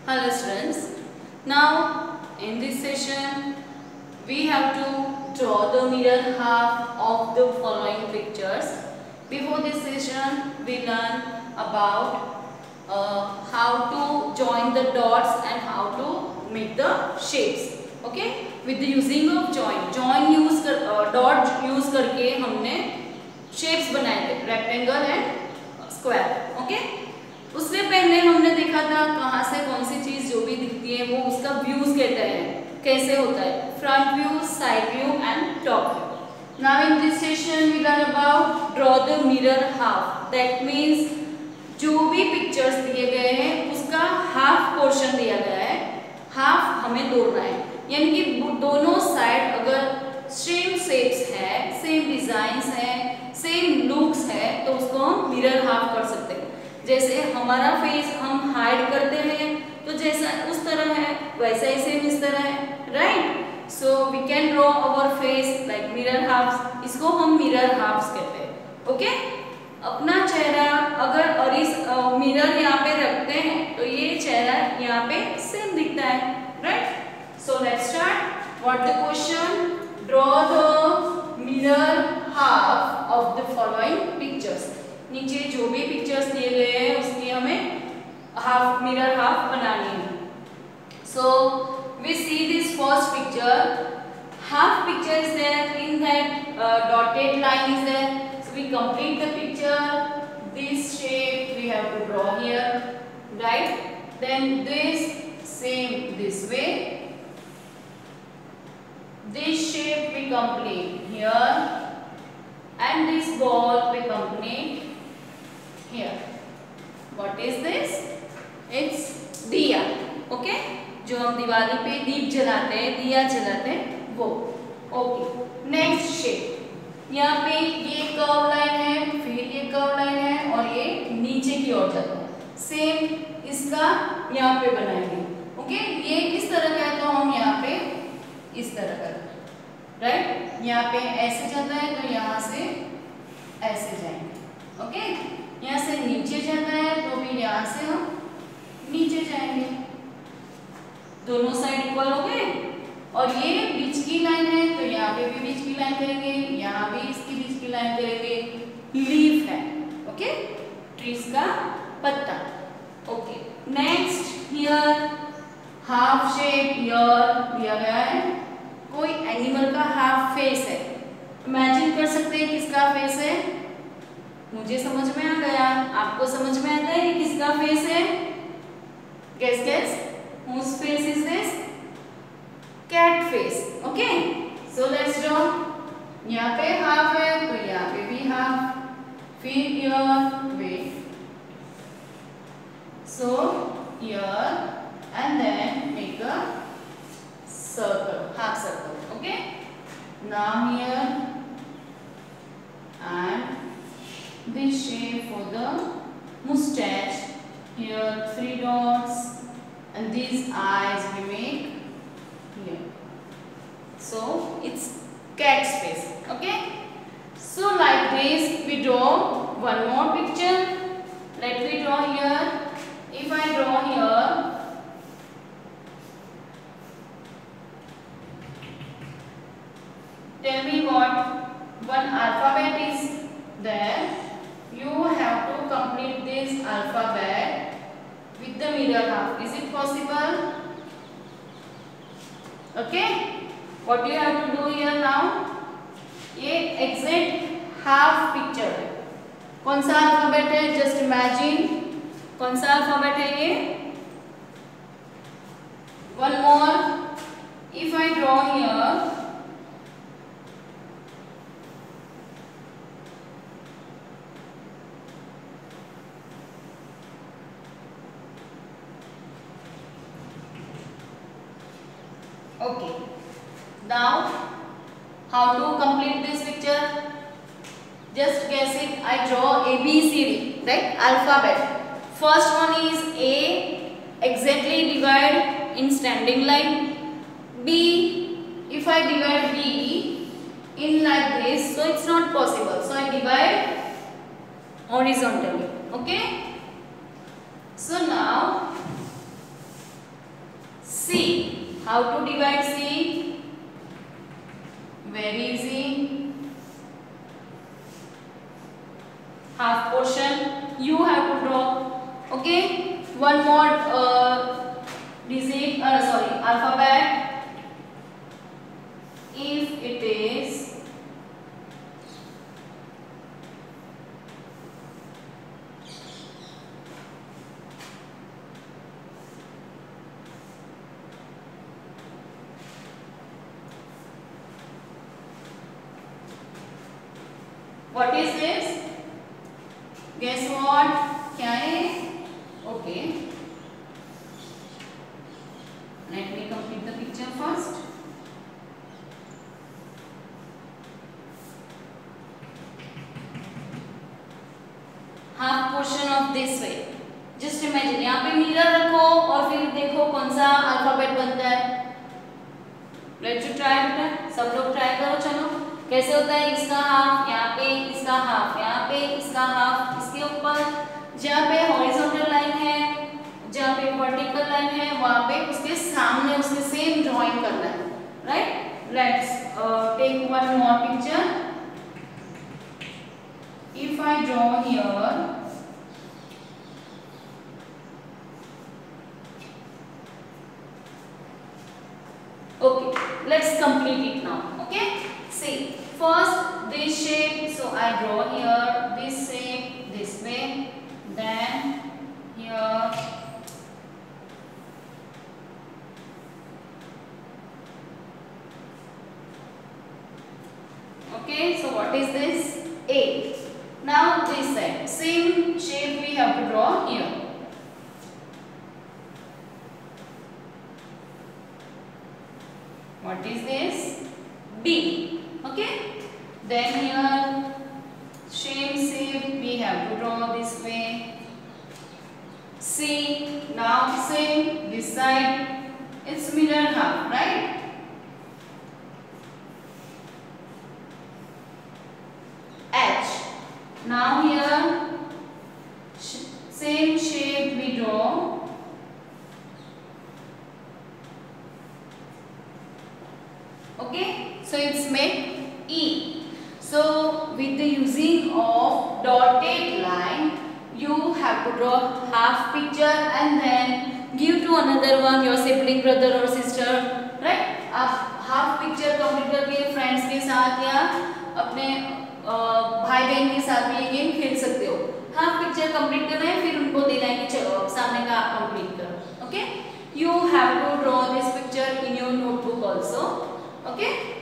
Hello students. Now in this session we have to draw the mirror half of the following pictures. Before this session we learn about how to join the dots and how to make the shapes. Okay? With the using of join use कर dot use करके हमने shapes बनाए थे, rectangle and square. Okay? उससे पहले हमने देखा था कहाँ से कौन सी चीज जो भी दिखती है वो उसका व्यूज कहते हैं, कैसे होता है, front view, side view and top view. Now in this session we learn about draw the mirror half. That means जो भी पिक्चर्स दिए गए हैं उसका हाफ पोर्शन दिया गया है, हाफ हमें तोड़ना है. यानी कि दोनों साइड अगर सेम शेप्स है, सेम डिजाइंस है, सेम लुक्स है तो उसको हम मिरर हाफ कर सकते हैं. जैसे हमारा फेस हम हाइड करते हैं तो जैसा उस तरह है वैसा ही सेम इस तरह है, right. So we can draw our face like mirror halfs. इसको हम मिरर हाफ्स कहते हैं. ओके. अपना चेहरा अगर और इस मिरर यहाँ पे रखते हैं तो ये चेहरा यहाँ पे सेम दिखता है, right. So let's start. What the question? Draw the mirror half of the following pictures. नीचे जो भी पिक्चर्स दिए गए हैं उसकी हमें हाफ मिरर हाफ बनानी है. So we see this first picture. Half picture is there, in that dotted line is there. So we complete the picture. This shape we have to draw here, right. Then this same this way. This shape we complete here and this ball we complete here. What is this? It's दिया. Okay? जो हम दिवाली पे दीप जलाते हैं, दिया जलाते हैं वो. Okay. Next shape. यहाँ पे ये कर्व लाइन है, फिर ये कर्व लाइन है और ये नीचे की ओर जाता है. सेम इसका यहाँ पे बनाएंगे. ओके. ये किस तरह का है तो हम यहाँ पे इस तरह का, राइट. यहाँ पे ऐसे जाता है तो यहाँ से ऐसे जाएंगे. ओके. यहाँ से नीचे जाता है तो भी यहाँ से हम नीचे जाएंगे. दोनों साइड इक्वल हो गए. और ये बीच की लाइन है तो यहाँ पे भी बीच की लाइन करेंगे, यहाँ भी इसकी बीच की लाइन करेंगे. लीफ है, ओके, ट्रीज का पत्ता. Okay. Next here half shape here दिया गया है. कोई एनिमल का हाफ फेस है. इमेजिन कर सकते हैं किसका फेस है. मुझे समझ में आ गया, आपको समझ में आता है किसका फेस है. Guess guess. Whose face is this? Cat face. Okay. So let's draw. यहाँ पे हाफ है तो यहाँ पे भी हाफ. फिर here wait. So here and then make a circle, half circle. Okay. Now here and this shape for the mustache. Here 3 dots and these eyes we make here. So it's cat's face. Okay. So like this we draw one more picture. Let me draw here. If I draw here, tell me what one alphabet is there. You have to complete this alphabet with the mirror half. Is it possible? Okay. What you have to do here now? ये exact half picture है. कौन सा alphabet है? Just imagine. कौन सा alphabet है ये? One more. If I draw here, okay. Now how to complete this picture? Just guess it. I draw A B C D, right? Alphabet. First one is A. Exactly divide in standing line. B. If I divide B in like this, so it's not possible. So I divide horizontally. Okay. So now C. How to divide C? Very easy. Half portion you have to draw. Okay. One more digit. Sorry, alphabet. If it is what is this? Guess what? क्या है? Okay. Let me complete the picture first. Half portion of this way. Just imagine यहाँ पे mirror रखो और फिर देखो कौन सा अल्फाबेट बनता है. Let's try बेटा. सब लोग ट्राई करो. चलो कैसे होता है. इसका हाफ यहाँ पे, इसका हाफ यहाँ पे, इसका हाफ इसके ऊपर. जहाँ पे हॉरिजॉन्टल लाइन है, जहाँ पे वर्टिकल लाइन है, वहाँ पे उसके सामने उसके सेम ड्राइंग करना है. Right. Let's take one more picture. If I draw here, okay, let's complete it now. Okay, see, first this shape, so I draw here this shape this way, then here, okay, so what is this? A. Now this side, same shape we have to draw here. What is this? B. Okay. Then here, same shape we have to draw this way. C. Now same this side. It's mirror half, right? H. Now here, same shape we draw. Okay, so it's made E. So with the using of dotted line, you have to draw half picture and then give to another one, your sibling, brother or sister, right? आप half picture complete करके friends के साथ या अपने भाई बहन के साथ भी ये गेम खेल सकते हो. हाफ पिक्चर कंप्लीट करना है, फिर उनको देना है कि चलो अब सामने का आप कंप्लीट करो. Okay, you have to draw this picture in your notebook also. Okay.